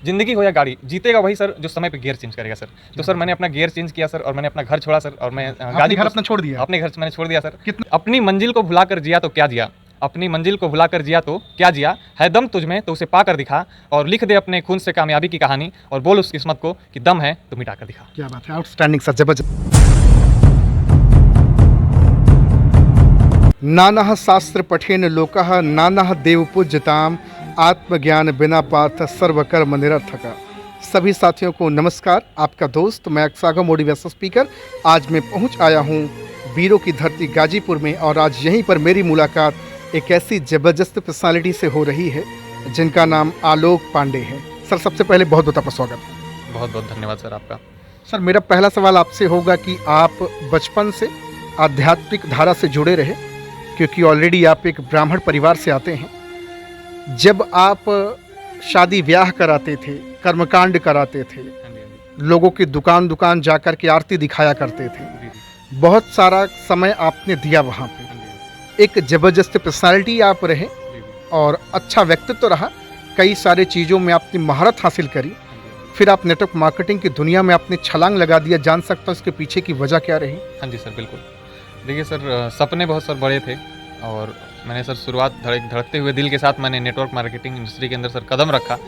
ज़िंदगी हो या गाड़ी, जीतेगा वही सर जो समय पे गियर चेंज करेगा सर। तो सर मैंने अपना गियर चेंज किया सर और मैंने अपना घर छोड़ा सर और मैं आपने घर अपना छोड़ दिया? अपने घर मैंने छोड़ दिया सर। अपनी मंजिल को भुला कर जिया तो क्या जिया, अपनी मंजिल को भुला कर जिया तो क्या जिया, है दम तुझ में तो उसे पा कर दिखा, और लिख दे अपने खून से कामयाबी की कहानी, और बोल उस किस्मत को कि दम है तो मिटा कर दिखा। क्या बात है, आउटस्टैंडिंग सर, जबरदस्त। नानः शास्त्र पठेन लोकः नानः देव पूज्यताम, आत्मज्ञान बिना पार्थ सर्वकर्म निरर्थक। सभी साथियों को नमस्कार। आपका दोस्त मैं सागर मोटिवेशनल स्पीकर आज मैं पहुंच आया हूं वीरों की धरती गाजीपुर में, और आज यहीं पर मेरी मुलाकात एक ऐसी ज़बरदस्त पर्सनालिटी से हो रही है जिनका नाम आलोक पांडे है। सर सबसे पहले बहुत बहुत आपका स्वागत। बहुत बहुत धन्यवाद सर आपका। सर मेरा पहला सवाल आपसे होगा कि आप बचपन से आध्यात्मिक धारा से जुड़े रहे, क्योंकि ऑलरेडी आप एक ब्राह्मण परिवार से आते हैं। जब आप शादी ब्याह कराते थे, कर्मकांड कराते थे, लोगों की दुकान दुकान जाकर के आरती दिखाया करते थे, बहुत सारा समय आपने दिया वहाँ पे। एक ज़बरदस्त पर्सनालिटी आप रहे और अच्छा व्यक्तित्व रहा। कई सारे चीज़ों में आपने महारत हासिल करी। फिर आप नेटवर्क मार्केटिंग की दुनिया में आपने छलांग लगा दिया। जान सकता हूँ इसके पीछे की वजह क्या रही? हाँ जी सर, बिल्कुल। देखिए सर, सपने बहुत सर बड़े थे, और मैंने सर शुरुआत धड़कते हुए दिल के साथ मैंने नेटवर्क मार्केटिंग इंडस्ट्री के अंदर सर कदम रखा,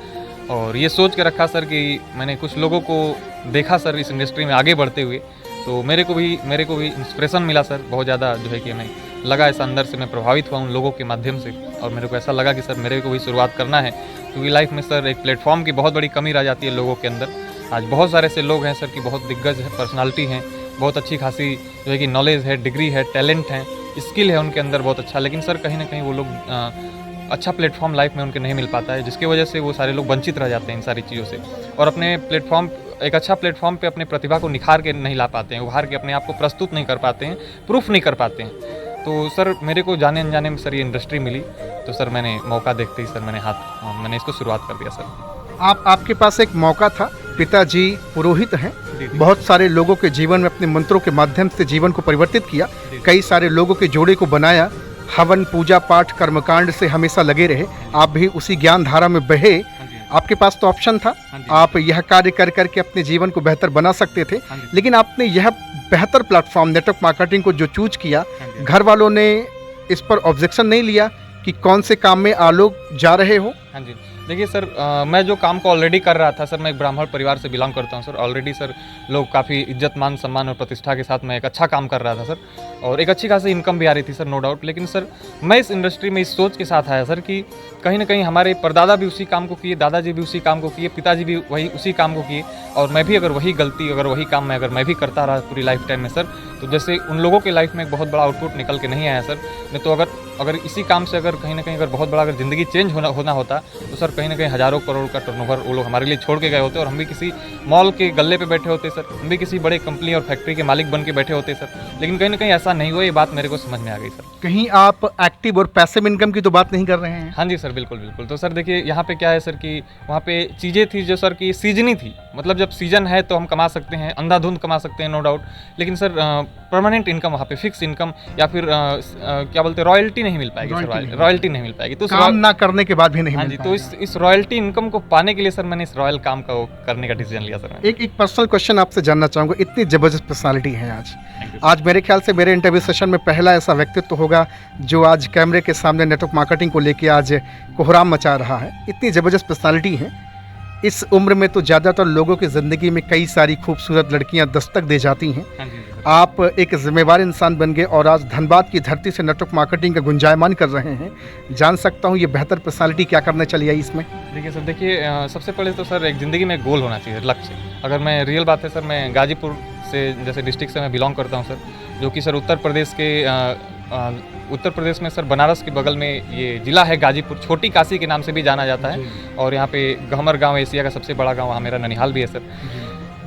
और ये सोच के रखा सर कि मैंने कुछ लोगों को देखा सर इस इंडस्ट्री में आगे बढ़ते हुए, तो मेरे को भी इंस्पिरेशन मिला सर बहुत ज़्यादा, जो है कि हमें लगा ऐसा अंदर से मैं प्रभावित हुआ उन लोगों के माध्यम से, और मेरे को ऐसा लगा कि सर मेरे को भी शुरुआत करना है, क्योंकि लाइफ में सर एक प्लेटफॉर्म की बहुत बड़ी कमी रह जाती है लोगों के अंदर। आज बहुत सारे ऐसे लोग हैं सर कि बहुत दिग्गज पर्सनालिटी हैं, बहुत अच्छी खासी जो है कि नॉलेज है, डिग्री है, टैलेंट है, स्किल है उनके अंदर बहुत अच्छा, लेकिन सर कहीं ना कहीं वो लोग अच्छा प्लेटफॉर्म लाइफ में उनके नहीं मिल पाता है, जिसकी वजह से वो सारे लोग वंचित रह जाते हैं इन सारी चीज़ों से, और अपने प्लेटफॉर्म एक अच्छा प्लेटफॉर्म पे अपने प्रतिभा को निखार के नहीं ला पाते हैं, उभार के अपने आप को प्रस्तुत नहीं कर पाते हैं, प्रूफ नहीं कर पाते हैं। तो सर मेरे को जाने अनजाने में सर ये इंडस्ट्री मिली, तो सर मैंने मौका देखते ही सर मैंने इसको शुरुआत कर दिया सर। आपके पास एक मौका था, पिताजी पुरोहित हैं, बहुत सारे लोगों के जीवन में अपने मंत्रों के माध्यम से जीवन को परिवर्तित किया, कई सारे लोगों के जोड़े को बनाया, हवन पूजा पाठ कर्मकांड से हमेशा लगे रहे। आप भी उसी ज्ञान धारा में बहे। आपके पास तो ऑप्शन था, आप यह कार्य कर करके अपने जीवन को बेहतर बना सकते थे, लेकिन आपने यह बेहतर प्लेटफॉर्म नेटवर्क मार्केटिंग को जो चूज किया, घर वालों ने इस पर ऑब्जेक्शन नहीं लिया कि कौन से काम में आलोक जा रहे हो? हाँ जी, देखिए सर, मैं जो काम को ऑलरेडी कर रहा था सर, मैं एक ब्राह्मण परिवार से बिलोंग करता हूँ सर। ऑलरेडी सर लोग काफ़ी इज्जत मान सम्मान और प्रतिष्ठा के साथ मैं एक अच्छा काम कर रहा था सर, और एक अच्छी खासी इनकम भी आ रही थी सर, नो डाउट। लेकिन सर मैं इस इंडस्ट्री में इस सोच के साथ आया सर कि कहीं ना कहीं हमारे परदादा भी उसी काम को किए, दादाजी भी उसी काम को किए, पिताजी भी वही उसी काम को किए, और मैं भी अगर वही काम मैं अगर मैं भी करता रहा पूरी लाइफ टाइम में सर, तो जैसे उन लोगों के लाइफ में एक बहुत बड़ा आउटपुट निकल के नहीं आया सर। नहीं तो अगर इसी काम से अगर कहीं ना कहीं अगर बहुत बड़ा अगर ज़िंदगी चेंज होना होता, तो सर कहीं ना कहीं हज़ारों करोड़ का टर्नओवर वो लोग हमारे लिए छोड़ के गए होते, और हम भी किसी मॉल के गल्ले पे बैठे होते सर, हम भी किसी बड़े कंपनी और फैक्ट्री के मालिक बन के बैठे होते सर। लेकिन कहीं ना कहीं ऐसा नहीं हुआ, ये बात मेरे को समझ में आ गई सर। कहीं आप एक्टिव और पैसिव इनकम की तो बात नहीं कर रहे हैं? हाँ जी सर, बिल्कुल बिल्कुल। तो सर देखिए यहाँ पे क्या है सर कि वहाँ पे चीज़ें थी जो सर की सीजनी थी, मतलब जब सीजन है तो हम कमा सकते हैं, अंधाधुंध कमा सकते हैं, नो डाउट। लेकिन सर परमानेंट इनकम वहाँ पे, फिक्स इनकम या फिर क्या बोलते हैं, रॉयल्टी नहीं मिल पाएगी सर, रॉयल्टी नहीं मिल पाएगी। तो काम ना करने के बाद भी नहीं। हाँ जी, तो इस रॉयल्टी इनकम को पाने के लिए सर मैंने इस रॉयल काम को करने का डिसीजन लिया सर। एक पर्सनल क्वेश्चन आपसे जानना चाहूँगा, इतनी ज़बरदस्त पर्सनालिटी है आज मेरे ख्याल से मेरे इंटरव्यू सेशन में पहला ऐसा व्यक्तित्व होगा जो आज कैमरे के सामने नेटवर्क मार्केटिंग को लेके आज कोहराम मचा रहा है। इतनी ज़बरदस्त पर्सनालिटी है। इस उम्र में तो ज़्यादातर लोगों की ज़िंदगी में कई सारी खूबसूरत लड़कियां दस्तक दे जाती हैं। आप एक जिम्मेवार इंसान बन गए और आज धनबाद की धरती से नेटवर्क मार्केटिंग का गुंजायमान कर रहे हैं। जान सकता हूँ ये बेहतर पर्सनालिटी क्या करने चली आई इसमें? देखिए सर, सबसे पहले तो सर एक ज़िंदगी में गोल होना चाहिए, लक्ष्य। अगर मैं रियल बात है सर, मैं गाजीपुर से जैसे डिस्ट्रिक्ट से मैं बिलोंग करता हूँ सर, जो कि सर उत्तर प्रदेश में सर बनारस के बगल में ये ज़िला है गाजीपुर, छोटी काशी के नाम से भी जाना जाता है, और यहाँ पे गहमर गांव एशिया का सबसे बड़ा गांव, वहाँ मेरा ननिहाल भी है सर।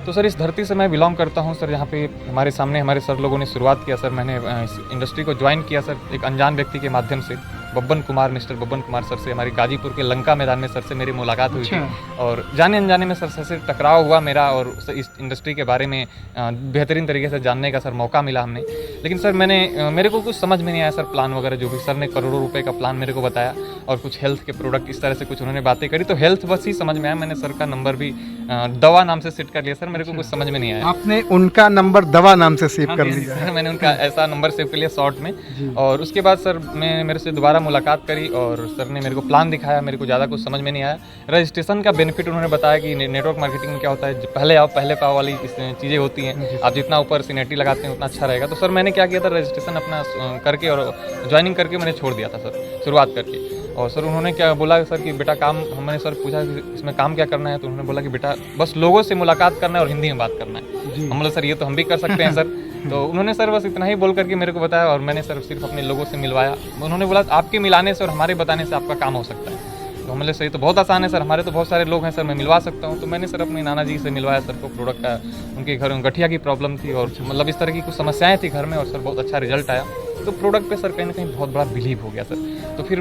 तो सर इस धरती से मैं बिलोंग करता हूँ सर। यहाँ पे हमारे सर लोगों ने शुरुआत किया सर, मैंने इस इंडस्ट्री को ज्वाइन किया सर एक अनजान व्यक्ति के माध्यम से, बब्बन कुमार, मिस्टर बब्बन कुमार सर से हमारी गाजीपुर के लंका मैदान में सर से मेरी मुलाकात हुई थी। अच्छा। और जाने अनजाने में सर से टकराव हुआ मेरा, और इस इंडस्ट्री के बारे में बेहतरीन तरीके से जानने का सर मौका मिला हमने। लेकिन सर मेरे को कुछ समझ में नहीं आया सर, प्लान वगैरह जो भी सर ने करोड़ों रुपए का प्लान मेरे को बताया, और कुछ हेल्थ के प्रोडक्ट इस तरह से कुछ उन्होंने बातें करी, तो हेल्थ बस ही समझ में आया। मैंने सर का नंबर भी दवा नाम से सेट कर लिया सर, मेरे को कुछ समझ में नहीं आया। आपने उनका नंबर दवा नाम से सेव कर लिया सर, मैंने उनका ऐसा नंबर सेव कर लिया शॉर्ट में। और उसके बाद सर मेरे से दोबारा मुलाकात करी, और सर ने मेरे को प्लान दिखाया। मेरे को ज़्यादा कुछ समझ में नहीं आया। रजिस्ट्रेशन का बेनिफिट उन्होंने बताया कि नेटवर्क मार्केटिंग में क्या होता है, पहले आओ पहले पाओ वाली चीज़ें होती हैं, आप जितना ऊपर सीनियरिटी लगाते हैं उतना अच्छा रहेगा। तो सर मैंने क्या किया था, रजिस्ट्रेशन अपना करके और ज्वाइनिंग करके मैंने छोड़ दिया था सर, शुरुआत करके। और सर उन्होंने क्या बोला सर कि बेटा काम, मैंने सर पूछा कि इसमें काम क्या करना है, तो उन्होंने बोला कि बेटा बस लोगों से मुलाकात करना है और हिंदी में बात करना है। हम बोले सर ये तो हम भी कर सकते हैं सर। तो उन्होंने सर बस इतना ही बोल करके मेरे को बताया, और मैंने सर सिर्फ अपने लोगों से मिलवाया। उन्होंने बोला आपके मिलाने से और हमारे बताने से आपका काम हो सकता है। तो हमने सर ये तो बहुत आसान है सर, हमारे तो बहुत सारे लोग हैं सर, मैं मिलवा सकता हूँ। तो मैंने सर अपने नाना जी से मिलवाया सर को प्रोडक्ट का। उनके घर में गठिया की प्रॉब्लम थी, और मतलब इस तरह की कुछ समस्याएं थी घर में, और सर बहुत अच्छा रिजल्ट आया। तो प्रोडक्ट पे सर कहीं ना कहीं बहुत बड़ा बिलीव हो गया सर। तो फिर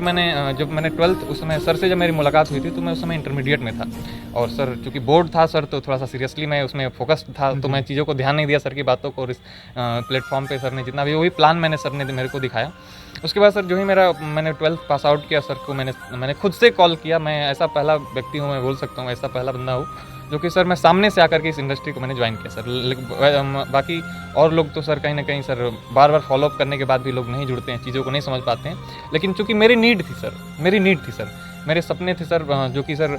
जब मैंने 12th उस समय सर से जब मेरी मुलाकात हुई थी, तो मैं उस समय इंटरमीडिएट में था। और सर चूँकि बोर्ड था सर, तो थोड़ा सा सीरियसली मैं उसमें फोकस्ड था, तो मैं चीज़ों को ध्यान नहीं दिया सर की बातों को। और इस प्लेटफॉर्म पे सर ने जितना भी वही प्लान सर ने मेरे को दिखाया। उसके बाद सर जो ही मैंने 12th पास आउट किया, सर को मैंने खुद से कॉल किया। मैं ऐसा पहला व्यक्ति हूँ, मैं बोल सकता हूँ ऐसा पहला बंदा हूँ जो कि सर मैं सामने से आकर के इस इंडस्ट्री को मैंने ज्वाइन किया सर। बाकी और लोग तो सर कहीं ना कहीं सर बार बार फॉलोअप करने के बाद भी लोग नहीं जुड़ते हैं, चीज़ों को नहीं समझ पाते हैं। लेकिन चूंकि मेरी नीड थी सर, मेरे सपने थे सर, जो कि सर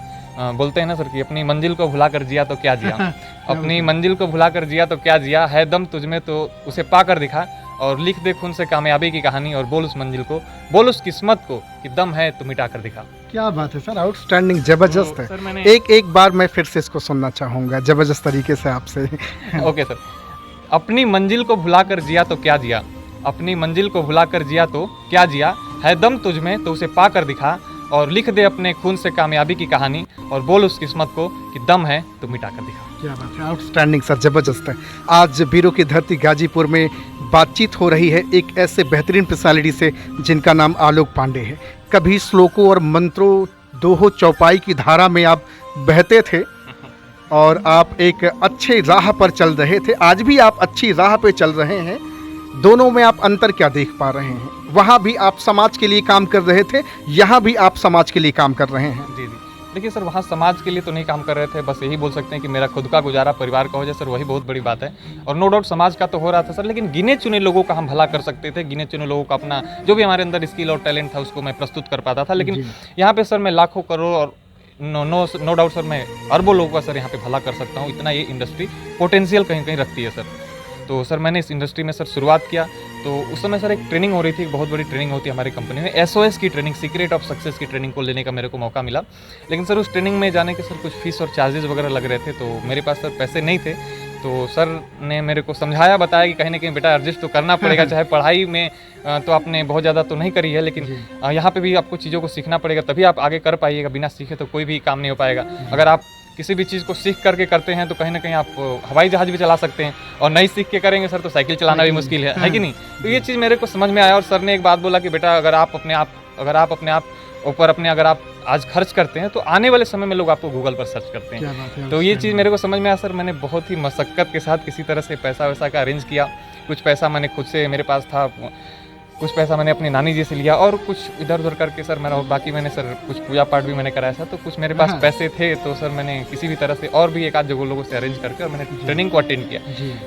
बोलते हैं ना सर कि अपनी मंजिल को भुला कर जिया तो क्या जिया। अपनी मंजिल को भुला कर जिया तो क्या जिया, है दम तुझमें तो उसे पा कर दिखा, और लिख दे खून से कामयाबी की कहानी, और बोल उस मंजिल को, बोल उस किस्मत को कि दम है तो मिटा कर दिखा। क्या बात है सर, आउटस्टैंडिंग, जबरदस्त तो है। सर मैंने एक बार मैं फिर से इसको सुनना चाहूँगा जबरदस्त तरीके से आपसे। Okay sir. अपनी मंजिल को भुला कर जिया तो क्या जिया, अपनी मंजिल को भुला कर जिया तो क्या जिया, है दम तुझमें तो उसे पा कर दिखा, और लिख दे अपने खून से कामयाबी की कहानी, और बोल उस किस्मत को कि दम है तो मिटा कर दिखा। क्या बात है, आउटस्टैंडिंग सर, जबरदस्त है। आज वीरों की धरती गाजीपुर में बातचीत हो रही है एक ऐसे बेहतरीन पर्सनालिटी से जिनका नाम आलोक पांडे है। कभी श्लोकों और मंत्रों, दोहो चौपाई की धारा में आप बहते थे, और आप एक अच्छे राह पर चल रहे थे। आज भी आप अच्छी राह पे चल रहे हैं। दोनों में आप अंतर क्या देख पा रहे हैं? वहाँ भी आप समाज के लिए काम कर रहे थे, यहाँ भी आप समाज के लिए काम कर रहे हैं। जी। देखिए सर, वहाँ समाज के लिए तो नहीं काम कर रहे थे, बस यही बोल सकते हैं कि मेरा खुद का गुजारा परिवार का हो जाए सर, वही बहुत बड़ी बात है। और नो डाउट समाज का तो हो रहा था सर, लेकिन गिने चुने लोगों का हम भला कर सकते थे, गिने चुने लोगों का अपना जो भी हमारे अंदर स्किल और टैलेंट था उसको मैं प्रस्तुत कर पाता था। लेकिन यहाँ पे सर मैं लाखों करोड़ और नो डाउट सर मैं अरबों लोगों का सर यहाँ पे भला कर सकता हूँ, इतना ये इंडस्ट्री पोटेंशियल कहीं कहीं रखती है सर। तो सर मैंने इस इंडस्ट्री में सर शुरुआत किया, तो उस समय सर एक ट्रेनिंग हो रही थी, बहुत बड़ी ट्रेनिंग होती है हमारी कंपनी में, SOS की ट्रेनिंग, सीक्रेट ऑफ सक्सेस की ट्रेनिंग को लेने का मेरे को मौका मिला। लेकिन सर उस ट्रेनिंग में जाने के सर कुछ फीस और चार्जेस वगैरह लग रहे थे, तो मेरे पास सर पैसे नहीं थे। तो सर ने मेरे को समझाया, बताया कि कहीं ना कहीं बेटा एडजस्ट तो करना पड़ेगा, चाहे पढ़ाई में तो आपने बहुत ज़्यादा तो नहीं करी है, लेकिन यहाँ पे भी आपको चीज़ों को सीखना पड़ेगा, तभी आप आगे कर पाइएगा। बिना सीखे तो कोई भी काम नहीं हो पाएगा। अगर आप किसी भी चीज़ को सीख करके करते हैं तो कहीं ना कहीं आप हवाई जहाज़ भी चला सकते हैं, और नहीं सीख के करेंगे सर तो साइकिल चलाना भी मुश्किल है कि नहीं। तो ये चीज़ मेरे को समझ में आया, और सर ने एक बात बोला कि बेटा अगर आप अपने आप ऊपर अगर आप आज खर्च करते हैं तो आने वाले समय में लोग आपको गूगल पर सर्च करते हैं। तो ये चीज़ मेरे को समझ में आया सर। मैंने बहुत ही मशक्क़त के साथ किसी तरह से पैसा वैसा का अरेंज किया। कुछ पैसा मैंने खुद से, मेरे पास था, कुछ पैसा मैंने अपनी नानी जी से लिया, और कुछ इधर उधर करके सर मैंने, और बाकी मैंने सर कुछ पूजा पाठ भी मैंने कराया था। तो कुछ मेरे पास पैसे थे, तो सर मैंने किसी भी तरह से और भी एक आध जगह लोगों से अरेंज करके और मैंने ट्रेनिंग को अटेंड किया।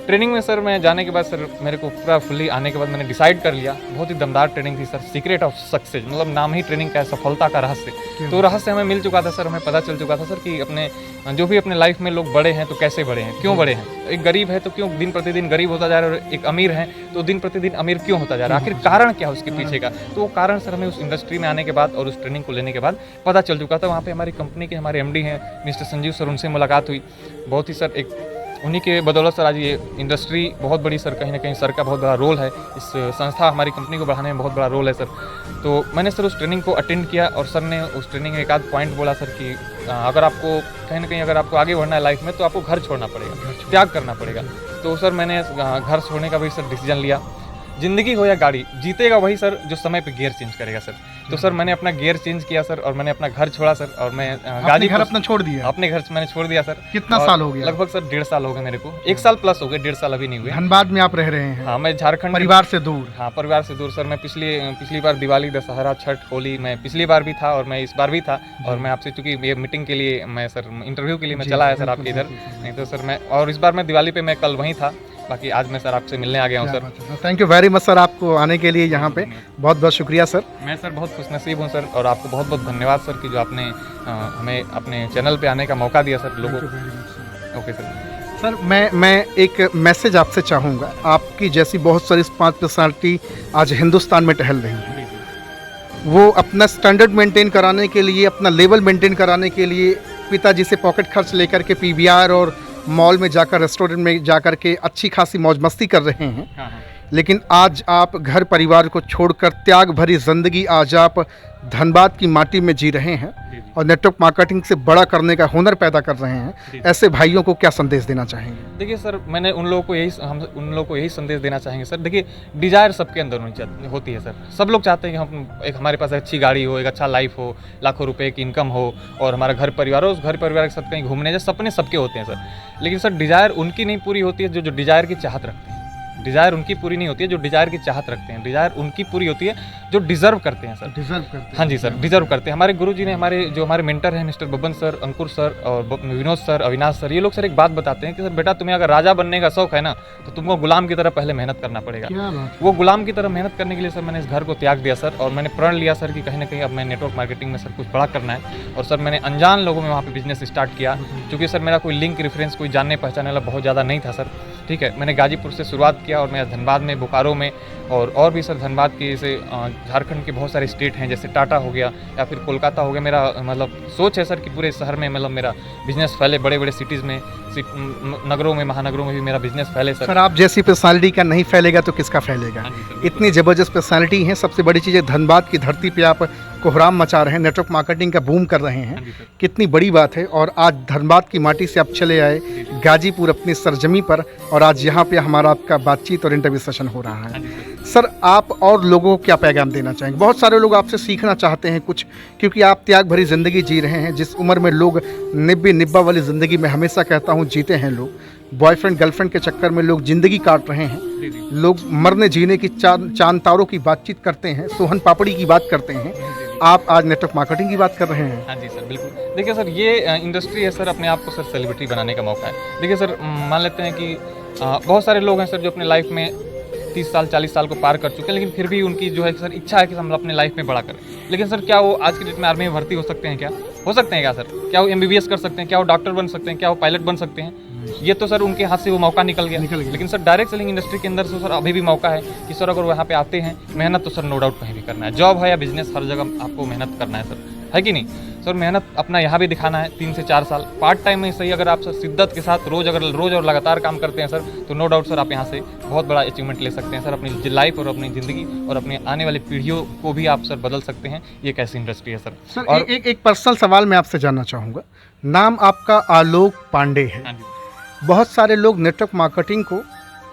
ट्रेनिंग में सर मैं जाने के बाद सर मेरे को पूरा फुल्ली आने के बाद मैंने डिसाइड कर लिया, बहुत ही दमदार ट्रेनिंग थी सर, सीक्रेट ऑफ सक्सेस, मतलब नाम ही ट्रेनिंग का है, सफलता का रहस्य। तो रहस्य हमें मिल चुका था सर, हमें पता चल चुका था सर कि अपने जो भी अपने लाइफ में लोग बड़े हैं तो कैसे बड़े हैं, क्यों बड़े हैं। एक गरीब है तो क्यों दिन प्रतिदिन गरीब होता जा रहा है, और एक अमीर है तो दिन प्रतिदिन अमीर क्यों होता जा रहा है, आखिर कारण क्या है उसके पीछे का। तो वो कारण सर हमें उस इंडस्ट्री में आने के बाद और उस ट्रेनिंग को लेने के बाद पता चल चुका था। वहाँ पे हमारी कंपनी के हमारे MD हैं मिस्टर संजीव सर, उनसे मुलाकात हुई। बहुत ही सर एक उन्हीं के बदौलत सर आज ये इंडस्ट्री बहुत बड़ी सर, कहीं ना कहीं सर का बहुत बड़ा रोल है, इस संस्था हमारी कंपनी को बढ़ाने में बहुत बड़ा रोल है सर। तो मैंने सर उस ट्रेनिंग को अटेंड किया, और सर ने उस ट्रेनिंग में एक आध पॉइंट बोला सर कि अगर आपको कहीं ना कहीं अगर आपको आगे बढ़ना है लाइफ में तो आपको घर छोड़ना पड़ेगा, त्याग करना पड़ेगा। तो सर मैंने घर छोड़ने का भी सर डिसीजन लिया, जिंदगी हो या गाड़ी, जीतेगा वही सर जो समय पे गियर चेंज करेगा सर। तो सर मैंने अपना गियर चेंज किया सर, और मैंने अपना घर छोड़ा सर, और मैं अपने घर अपना छोड़ दिया? अपने घर मैंने छोड़ दिया सर। कितना और साल हो गया? लगभग सर 1.5 साल हो गए मेरे को, 1 साल प्लस हो गए, 1.5 साल अभी नहीं हुए। धनबाद में आप रह रहे हैं? हाँ, मैं झारखंड, परिवार से दूर? हाँ, परिवार से दूर सर। मैं पिछली बार दिवाली, दशहरा, छठ, होली मैं पिछली बार भी था और मैं इस बार भी था। और मैं आपसे चूंकि ये मीटिंग के लिए मैं सर इंटरव्यू के लिए मैं चला है सर आपके इधर, नहीं तो सर मैं, और इस बार मैं दिवाली पे मैं कल वहीं था, बाकी आज मैं सर आपसे मिलने आ गया हूँ sir. Thank you very much sir, आपको आने के लिए यहाँ पे बहुत बहुत शुक्रिया सर। मैं सर बहुत खुशनसीब हूँ सर, और आपको बहुत बहुत धन्यवाद सर कि जो आपने हमें अपने चैनल पे आने का मौका दिया सर लोगों को। Okay sir. सर मैं एक मैसेज आपसे चाहूँगा, आपकी जैसी बहुत सारी स्मार्ट पर्सनालिटी आज हिंदुस्तान में टहल रही हैं, वो अपना स्टैंडर्ड मेंटेन कराने के लिए, अपना लेवल मेंटेन कराने के लिए पिताजी से पॉकेट खर्च लेकर के पीवीआर और मॉल में जाकर, रेस्टोरेंट में जाकर के अच्छी खासी मौज मस्ती कर रहे हैं। हाँ, हाँ। लेकिन आज आप घर परिवार को छोड़कर त्याग भरी जिंदगी आज आप धनबाद की माटी में जी रहे हैं और नेटवर्क मार्केटिंग से बड़ा करने का हुनर पैदा कर रहे हैं। ऐसे भाइयों को क्या संदेश देना चाहेंगे? देखिए सर, हम उन लोगों को यही संदेश देना चाहेंगे सर। देखिए, डिजायर सबके अंदर होती है सर। सब लोग चाहते हैं कि हम एक, हमारे पास अच्छी गाड़ी हो, एक अच्छा लाइफ हो, लाखों रुपए की इनकम हो, और हमारा घर परिवार हो, उस घर परिवार के साथ कहीं घूमने जाए, सपने सबके होते हैं सर। लेकिन सर डिजायर उनकी नहीं पूरी होती है जो डिजायर की चाहत रखते हैं। डिजायर उनकी पूरी नहीं होती है जो डिजायर की चाहत रखते हैं। डिजायर उनकी पूरी होती है जो डिजर्व करते हैं सर। डिजर्व करते हैं? हाँ जी सर, डिजर्व करते हैं। हमारे गुरुजी ने, हमारे मेंटर हैं मिस्टर बबन सर, अंकुर सर और विनोद सर, अविनाश सर, ये लोग सर एक बात बताते हैं कि सर बेटा, तुम्हें अगर राजा बनने का शौक है ना, तो तुमको गुलाम की तरह पहले मेहनत करना पड़ेगा। क्या बात? वो गुलाम की तरह मेहनत करने के लिए सर मैंने इस घर को त्याग दिया सर, और मैंने प्रण लिया सर कि कहीं ना कहीं अब मैं नेटवर्क मार्केटिंग में सर कुछ बड़ा करना है। और सर मैंने अनजान लोगों में वहाँ पे बिजनेस स्टार्ट किया, क्योंकि सर मेरा कोई लिंक रेफरेंस, कोई जानने पहचानने वाला बहुत ज़्यादा नहीं था सर। ठीक है, मैंने गाजीपुर से शुरुआत किया, और मैं धनबाद में, बोकारो में, और भी सर धनबाद के जैसे झारखंड के बहुत सारे स्टेट हैं, जैसे टाटा हो गया या फिर कोलकाता हो गया। मेरा मतलब सोच है सर कि पूरे शहर में मतलब मेरा बिजनेस फैले, बड़े बड़े सिटीज़ में, नगरों में, महानगरों में भी मेरा बिजनेस फैले सर। सर आप जैसी पर्सनालिटी का नहीं फैलेगा तो किसका फैलेगा? इतनी ज़बरदस्त पर्सनालिटी है। सबसे बड़ी चीज़ है, धनबाद की धरती पे आप कोहराम मचा रहे हैं, नेटवर्क मार्केटिंग का बूम कर रहे हैं, कितनी बड़ी बात है। और आज धनबाद की माटी से आप चले आए गाजीपुर अपनी सरजमी पर, और आज यहाँ पे हमारा आपका बातचीत और इंटरव्यू सेशन हो रहा है। सर आप और लोगों को क्या पैगाम देना चाहेंगे? बहुत सारे लोग आपसे सीखना चाहते हैं कुछ, क्योंकि आप त्याग भरी ज़िंदगी जी रहे हैं, जिस उम्र में लोग निब्बा वाली ज़िंदगी में, हमेशा कहता हूँ, जीते हैं लोग। बॉयफ्रेंड गर्लफ्रेंड के चक्कर में लोग ज़िंदगी काट रहे हैं। लोग मरने जीने की चांद तारों की बातचीत करते हैं, सोहन पापड़ी की बात करते हैं। आप आज नेटवर्क मार्केटिंग की बात कर रहे हैं। हाँ जी सर, बिल्कुल। देखिए सर, ये इंडस्ट्री है सर, अपने आप को सर सेलिब्रिटी बनाने का मौका है। देखिए सर, मान लेते हैं कि बहुत सारे लोग हैं सर जो अपने लाइफ में 30 साल 40 साल को पार कर चुके हैं, लेकिन फिर भी उनकी जो है सर इच्छा है कि हम अपने लाइफ में बड़ा करें। लेकिन सर क्या वो आज की डेट में आर्मी में भर्ती हो सकते हैं? क्या हो सकते हैं? क्या सर क्या वो MBBS कर सकते हैं? क्या वो डॉक्टर बन सकते हैं? क्या वो पायलट बन सकते हैं? ये तो सर उनके हाथ से वो मौका निकल गया। लेकिन सर डायरेक्ट सेलिंग इंडस्ट्री के अंदर से सर अभी भी मौका है कि सर अगर वहाँ पे आते हैं, मेहनत तो सर नो डाउट कहीं भी करना है। जॉब है या बिजनेस, हर जगह आपको मेहनत करना है सर, है कि नहीं सर? मेहनत अपना यहाँ भी दिखाना है 3 से 4 साल पार्ट टाइम में सही। अगर आप सर शिद्दत के साथ रोज़ और लगातार काम करते हैं सर, तो नो डाउट सर आप यहाँ से बहुत बड़ा अचीवमेंट ले सकते हैं सर, अपनी लाइफ और अपनी ज़िंदगी और अपने आने वाली पीढ़ियों को भी आप सर बदल सकते हैं। ये कैसी इंडस्ट्री है सर? सर और एक पर्सनल सवाल मैं आपसे जानना चाहूँगा। नाम आपका आलोक पांडे है। हाँ जी। बहुत सारे लोग नेटवर्क मार्केटिंग को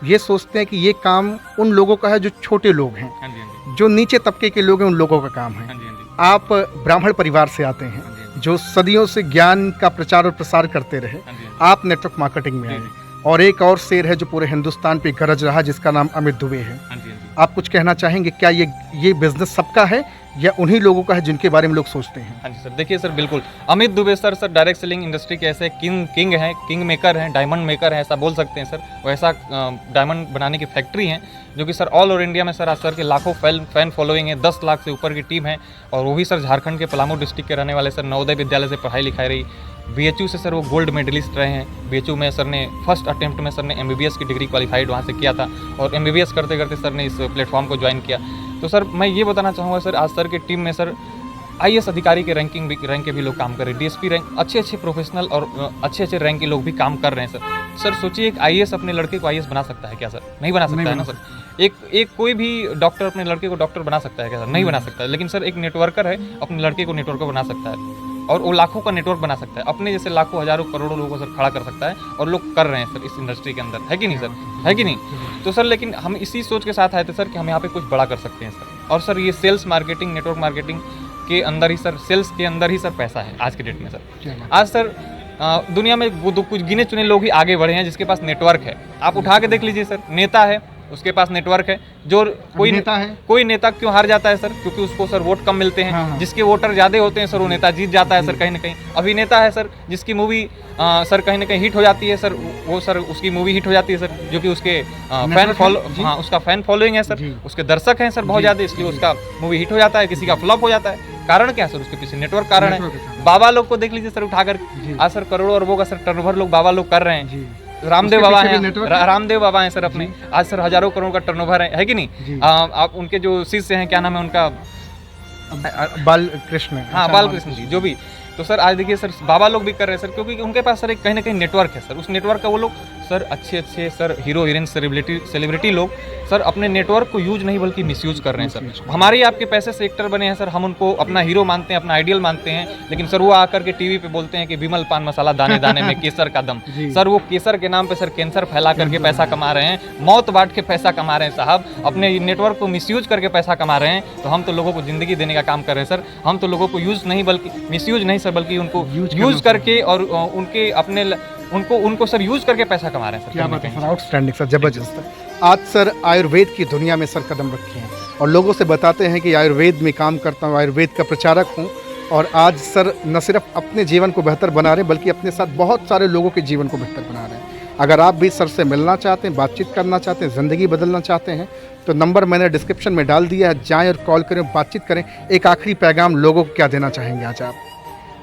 ये सोचते हैं कि ये काम उन लोगों का है जो छोटे लोग हैं, हाँ जी, हाँ जी। जो नीचे तबके के लोग हैं, उन लोगों का काम है। हाँ जी, हाँ जी। आप ब्राह्मण परिवार से आते हैं, जो सदियों से ज्ञान का प्रचार और प्रसार करते रहे। हाँ जी। आप नेटवर्क मार्केटिंग में आए, और एक और शेर है जो पूरे हिंदुस्तान पे गरज रहा, जिसका नाम अमित दुबे है। हाँ जी, हाँ जी। आप कुछ कहना चाहेंगे? क्या ये बिजनेस सबका है या उन्हीं लोगों का है जिनके बारे में लोग सोचते हैं? हाँ जी सर, देखिए सर, बिल्कुल Amit Dubey sir direct selling industry के ऐसे किंग हैं, किंग मेकर हैं, डायमंड मेकर हैं, ऐसा बोल सकते हैं सर। वैसा डायमंड बनाने की फैक्ट्री हैं जो कि सर ऑल ओवर इंडिया में सर आज सर के लाखों फैन फॉलोइंग है, 10 लाख से ऊपर की टीम है। और वो भी सर झारखंड के पलामू डिस्ट्रिक्ट के रहने वाले सर, नवोदय विद्यालय से पढ़ाई लिखाई रही। BHU से सर वो गोल्ड मेडलिस्ट रहे हैं। BHU में सर ने फर्स्ट अटेम्प्ट में सर ने MBBS की डिग्री क्वालिफाइड वहाँ से किया था, और MBBS करते करते सर ने इस प्लेटफॉर्म को ज्वाइन किया। तो सर मैं ये बताना चाहूँगा सर, आज सर की टीम में सर IAS अधिकारी के रैंक के भी लोग काम कर रहे हैं, DSP रैंक, अच्छे प्रोफेशनल और अच्छे रैंक के लोग भी काम कर रहे हैं सर। सर सोचिए, एक IAS अपने लड़के को IAS बना सकता है क्या सर? नहीं बना सकता है ना सर। एक कोई भी डॉक्टर अपने लड़के को डॉक्टर बना सकता है क्या सर? नहीं बना सकता है। लेकिन सर एक नेटवर्कर है, अपने लड़के को नेटवर्कर बना सकता है। और वो लाखों का नेटवर्क बना सकता है, अपने जैसे लाखों हजारों करोड़ों लोगों को सर खड़ा कर सकता है, और लोग कर रहे हैं सर इस इंडस्ट्री के अंदर, है कि नहीं सर, है कि नहीं। तो सर लेकिन हम इसी सोच के साथ आए थे सर कि हम यहाँ पे कुछ बड़ा कर सकते हैं सर, और सर ये सेल्स मार्केटिंग, नेटवर्क मार्केटिंग के अंदर ही सर, सेल्स के अंदर ही सर पैसा है आज के डेट में सर। आज सर दुनिया में वो कुछ गिने चुने लोग ही आगे बढ़े हैं जिसके पास नेटवर्क है। आप उठा के देख लीजिए सर, नेता है उसके पास नेटवर्क है, जो कोई नेता क्यों हार जाता है सर, क्योंकि उसको सर वोट कम मिलते हैं। हाँ। जिसके वोटर ज़्यादा होते हैं सर वो नेता जीत जाता है सर कहीं ना कहीं। अभिनेता है सर जिसकी मूवी सर कहीं ना कहीं हिट हो जाती है सर, वो सर उसकी मूवी हिट हो जाती है सर, जो कि उसके फैन फॉलो, हाँ उसका फैन फॉलोइंग है सर, उसके दर्शक हैं सर बहुत ज़्यादा, इसलिए उसका मूवी हिट हो जाता है, किसी का फ्लॉप हो जाता है। कारण क्या है सर, उसके पीछे नेटवर्क कारण है। बाबा लोग को देख लीजिए सर उठाकर, आज सर करोड़ों अरबों का सर टर्नओवर लोग बाबा लोग कर रहे हैं। रामदेव बाबा हैं, रामदेव बाबा हैं सर अपने, आज सर हजारों करोड़ का टर्नओवर है कि नहीं। आप उनके जो शिष्य हैं, क्या नाम है उनका, बालकृष्ण, हाँ बालकृष्ण जी, जो भी। तो सर आज देखिए सर बाबा लोग भी कर रहे हैं सर, क्योंकि उनके पास सर एक कहीं ना कहीं नेटवर्क है सर। उस नेटवर्क का वो लोग सर अच्छे सर हीरो हीरोइन सेलिब्रिटी लोग सर अपने नेटवर्क को यूज नहीं बल्कि मिसयूज कर रहे हैं सर। हमारे आपके पैसे से एक्टर बने हैं सर, हम उनको अपना हीरो मानते हैं, अपना आइडियल मानते हैं, लेकिन सर वो आकर के टीवी पे बोलते हैं कि विमल पान मसाला दाने दाने में केसर का दम। सर वो केसर के नाम पे सर कैंसर फैला करके पैसा कमा रहे हैं, मौत बांट के पैसा कमा रहे हैं साहब, अपने नेटवर्क को मिसयूज करके पैसा कमा रहे हैं। तो हम तो लोगों को जिंदगी देने का काम कर रहे हैं सर, हम तो लोगों को यूज नहीं बल्कि मिसयूज नहीं सर, बल्कि उनको यूज करके और उनके अपने उनको सर यूज करके पैसा कमा रहे हैं सर। क्या बात है सर, आउटस्टैंडिंग सर, जबरदस्त है। आज सर आयुर्वेद की दुनिया में सर कदम रखे हैं और लोगों से बताते हैं कि आयुर्वेद में काम करता हूँ, आयुर्वेद का प्रचारक हूँ, और आज सर न सिर्फ अपने जीवन को बेहतर बना रहे हैं बल्कि अपने साथ बहुत सारे लोगों के जीवन को बेहतर बना रहे हैं। अगर आप भी सर से मिलना चाहते हैं, बातचीत करना चाहते हैं, ज़िंदगी बदलना चाहते हैं, तो नंबर मैंने डिस्क्रिप्शन में डाल दिया है, जाएँ और कॉल करें, बातचीत करें। एक आखिरी पैगाम लोगों को क्या देना चाहेंगे आज आप?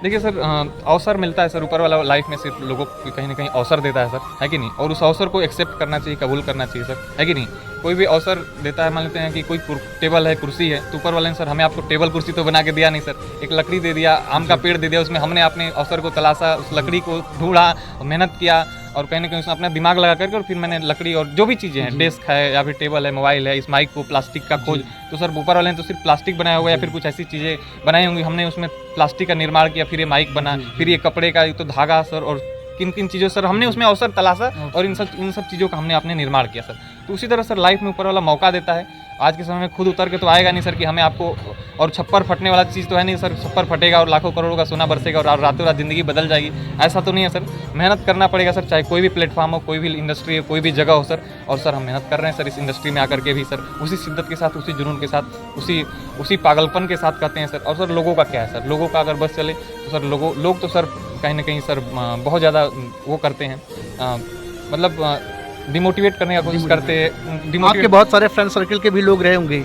देखिए सर, अवसर मिलता है सर, ऊपर वाला लाइफ में सिर्फ लोगों को कहीं ना कहीं अवसर देता है सर, है कि नहीं, और उस अवसर को एक्सेप्ट करना चाहिए, कबूल करना चाहिए सर, है कि नहीं। कोई भी अवसर देता है, मान लेते हैं कि कोई टेबल है, कुर्सी है, तो ऊपर वाले ने सर हमें आपको टेबल कुर्सी तो बना के दिया नहीं सर, एक लकड़ी दे दिया, आम का पेड़ दे दिया, उसमें हमने अपने अवसर को तलाशा, उस लकड़ी को ढूंढा, मेहनत किया, और कहीं ना कहीं उसमें अपना दिमाग लगा करके, और फिर मैंने लकड़ी और जो भी चीज़ें हैं, डेस्क है या फिर टेबल है, मोबाइल है, इस माइक को, प्लास्टिक का खोज, तो सर ऊपर वाले ने तो सिर्फ प्लास्टिक बनाया होगा या फिर कुछ ऐसी चीज़ें बनाई होंगी, हमने उसमें प्लास्टिक का निर्माण किया, फिर ये माइक बना, फिर ये कपड़े का तो धागा सर, और किन किन चीज़ों सर हमने उसमें अवसर तलाशा, और इन सब चीज़ों का हमने अपने निर्माण किया सर। तो उसी तरह सर लाइफ में ऊपर वाला मौका देता है। आज के समय में खुद उतर के तो आएगा नहीं सर कि हमें आपको, और छप्पर फटने वाला चीज़ तो है नहीं सर, छप्पर फटेगा और लाखों करोड़ों का सोना बरसेगा और रातों रात ज़िंदगी बदल जाएगी, ऐसा तो नहीं है सर। मेहनत करना पड़ेगा सर, चाहे कोई भी प्लेटफॉर्म हो, कोई भी इंडस्ट्री हो, कोई भी जगह हो सर, और सर हम मेहनत कर रहे हैं सर इस इंडस्ट्री में आकर के भी सर, उसी शिद्दत के साथ, उसी जुनून के साथ, उसी पागलपन के साथ करते हैं सर। और सर लोगों का क्या है सर, लोगों का अगर बस चले तो सर लोग तो सर कहीं ना कहीं सर बहुत ज़्यादा वो करते हैं, मतलब डिमोटिवेट करने का कोशिश करते हैं। आपके बहुत सारे फ्रेंड सर्कल के भी लोग रहे होंगे,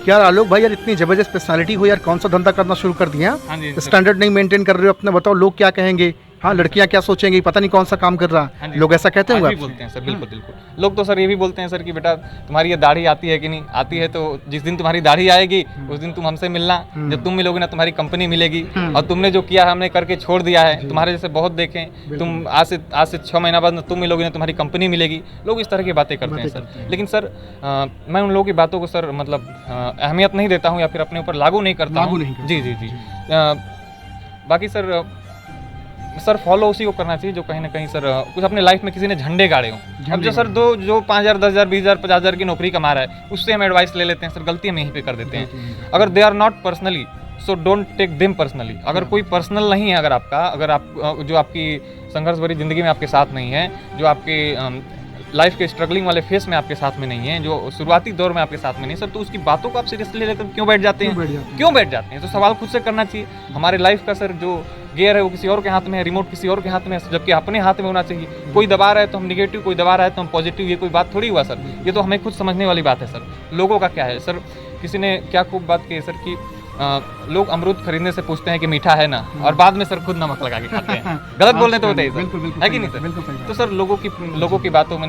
यार आलोक भाई यार इतनी जबरदस्त पर्सनालिटी हो यार, कौन सा धंधा करना शुरू कर दिया, स्टैंडर्ड नहीं मेंटेन कर रहे हो अपने, बताओ लोग क्या कहेंगे, हाँ लड़कियां क्या सोचेंगी, पता नहीं कौन सा काम कर रहा है, लोग ऐसा कहते हैं। बोलते हैं सर, बिल्कुल बिल्कुल, लोग तो सर ये भी बोलते हैं सर कि बेटा तुम्हारी ये दाढ़ी आती है कि नहीं आती है, तो जिस दिन तुम्हारी दाढ़ी आएगी उस दिन तुम हमसे मिलना, जब तुम मिलोगे ना तुम्हारी कंपनी मिलेगी, और तुमने जो किया है हमने करके छोड़ दिया है, तुम्हारे जैसे बहुत देखें, तुम आज से 6 महीना बाद तुम मिलोगे ना तुम्हारी कंपनी मिलेगी। लोग इस तरह की बातें करते हैं सर, लेकिन सर मैं उन लोगों की बातों को सर मतलब अहमियत नहीं देता हूँ या फिर अपने ऊपर लागू नहीं करता हूँ। जी जी जी। बाकी सर फॉलो उसी को करना चाहिए जो कहीं ना कहीं सर कुछ अपने लाइफ में किसी ने झंडे गाड़े हों। अब जो सर जो 5,000, 10,000, 20,000, 50,000 की नौकरी कमा रहा है, उससे हम एडवाइस ले लेते हैं सर, गलती हम यहीं पे कर देते हैं। अगर they are not personally, so don't take them personally. अगर कोई पर्सनल नहीं है, अगर आप जो आपकी संघर्ष भरी जिंदगी में आपके साथ नहीं है, जो आपके लाइफ के स्ट्रगलिंग वाले फेस में आपके साथ में नहीं है, जो शुरुआती दौर में आपके साथ में नहीं सर, तो उसकी बातों को आप सीरियसली लेकर क्यों बैठ जाते हैं? तो सवाल खुद से करना चाहिए। हमारे लाइफ का सर जो गियर है वो किसी और के हाथ में है, रिमोट किसी और के हाथ में है, जबकि अपने हाथ में होना चाहिए। कोई दबा रहा है तो हम निगेटिव, कोई दबा रहा है तो हम पॉजिटिव, ये कोई बात थोड़ी हुआ सर, ये तो हमें खुद समझने वाली बात है सर। लोगों का क्या है सर, किसी ने क्या खूब बात की है सर कि लोग अमरूद खरीदने से पूछते हैं कि मीठा है ना, और बाद में सर खुद नमक लगा के खाते हैं। गलत बोलने तो होते ही सर, है कि नहीं सर? तो सर लोगों की बातों में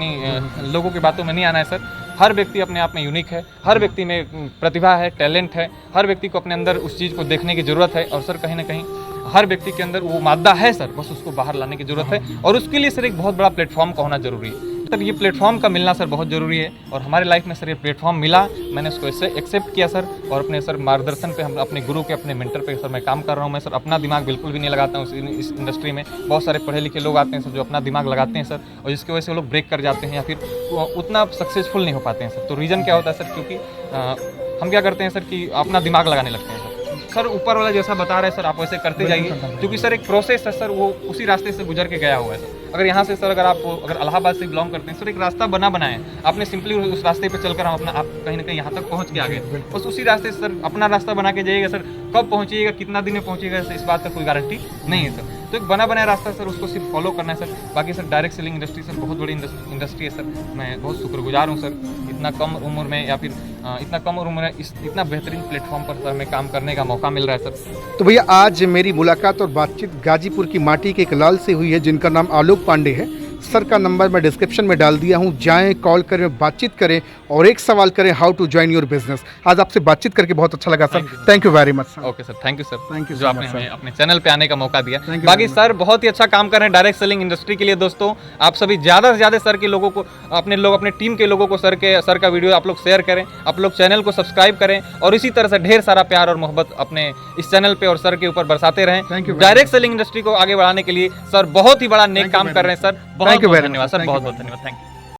नहीं आना है सर। हर व्यक्ति अपने आप में यूनिक है, हर व्यक्ति में प्रतिभा है, टैलेंट है, हर व्यक्ति को अपने अंदर उस चीज़ को देखने की ज़रूरत है, और सर कहीं ना कहीं हर व्यक्ति के अंदर वो मादा है सर, बस उसको बाहर लाने की ज़रूरत है, और उसके लिए सर एक बहुत बड़ा प्लेटफॉर्म का होना जरूरी है। सर ये प्लेटफॉर्म का मिलना सर बहुत ज़रूरी है और हमारे लाइफ में सर ये प्लेटफॉर्म मिला, मैंने उसको इससे एक्सेप्ट किया सर और अपने सर मार्गदर्शन पे हम अपने गुरु के अपने मेंटर पे सर मैं काम कर रहा हूँ। मैं सर अपना दिमाग बिल्कुल भी नहीं लगाता हूँ इस इंडस्ट्री में। बहुत सारे पढ़े लिखे लोग आते हैं सर जो अपना दिमाग लगाते हैं सर और जिसकी वजह से वो लोग ब्रेक कर जाते हैं या फिर उतना सक्सेसफुल नहीं हो पाते हैं सर। तो रीज़न क्या होता है सर, क्योंकि हम क्या करते हैं सर कि अपना दिमाग लगाने लगते हैं सर ऊपर वाला जैसा बता रहा है सर आप वैसे करते जाइए, क्योंकि सर एक प्रोसेस है सर, वो उसी रास्ते से गुजर के गया हुआ है सर। अगर यहाँ से सर अगर इलाहाबाद से बिलोंग करते हैं सर, एक रास्ता बनाए आपने, सिंपली उस रास्ते पे चलकर हम अपना आप कहीं ना कहीं यहाँ तक पहुँच के आ गए। बस उसी रास्ते से सर अपना रास्ता बना के जाइएगा सर, कब पहुँचिएगा कितना दिन में पहुँचिएगा इस बात का कोई गारंटी नहीं है सर। तो एक बनाया रास्ता सर उसको सिर्फ फॉलो करना है सर। बाकी sir direct selling industry sir बहुत बड़ी इंडस्ट्री है सर, मैं बहुत शुक्रगुजार हूँ सर इतना कम उम्र में या फिर इतना कम उम्र में इतना बेहतरीन प्लेटफॉर्म पर सर हमें काम करने का मौका मिल रहा है सर। तो भैया आज मेरी मुलाकात और बातचीत गाजीपुर की माटी के एक लाल से हुई है जिनका नाम आलोक पांडे है। सर का नंबर मैं डिस्क्रिप्शन में डाल दिया हूँ, जाएं कॉल करें, बातचीत करें और एक सवाल करें, how to join your business. आज आपसे बातचीत करके बहुत अच्छा लगा sir, thank you very much sir. Okay sir, thank you sir, thank you जो आपने हमें अपने चैनल पे आने का मौका दिया। Thank you बाकी very सर बहुत ही अच्छा काम कर रहे हैं डायरेक्ट सेलिंग इंडस्ट्री के लिए। दोस्तों आप सभी ज़्यादा से ज़्यादा सर के लोगों को अपने टीम के लोगों को सर का वीडियो आप लोग शेयर करें, आप लोग चैनल को सब्सक्राइब करें और इसी तरह से ढेर सारा प्यार और मोहब्बत अपने इस चैनल पे और सर के ऊपर बरसाते रहें। Thank you very direct selling industry को आगे बढ़ाने के लिए सर बहुत ही बड़ा नेक काम कर रहे हैं सर। बहुत धन्यवाद सर, बहुत धन्यवाद, थैंक यू।